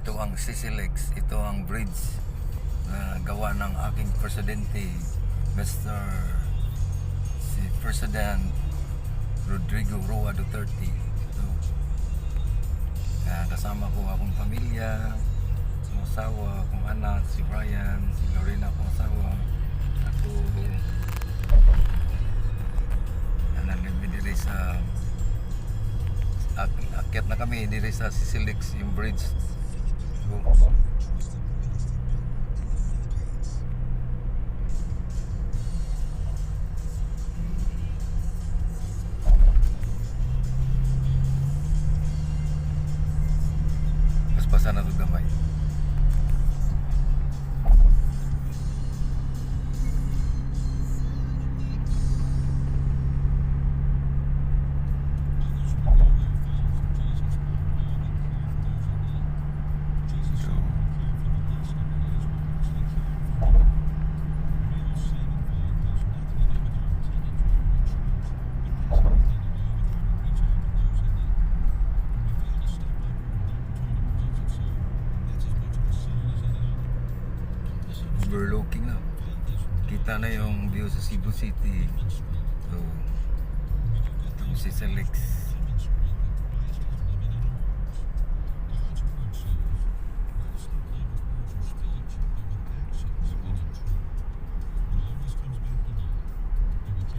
Ito ang CCLEX, ito ang bridge na gawa ng aking presidente, Mr. si President Rodrigo Roa Duterte. Ito. Kasama ko akong pamilya, akong asawa, akong anak, si Brian, si Lorena akong asawa, ako. Nalibid diri sa akyat na kami diri sa CCLEX, yung bridge. So, paspasan na ito gamay. Overlooking na. Kita na yung view sa Cebu City. So, ito si CCLEX.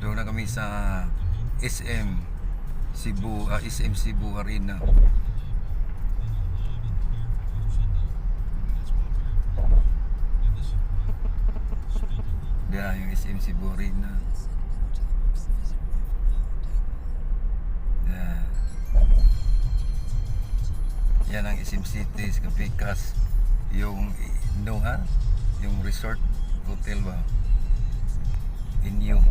Doon na kami sa SM Cebu, SM Cebu Arena. Yan yung SM Cebu Arena. Yan ang SM Cities, Kapikas. Yung Noha, yung resort hotel ba? Inyo.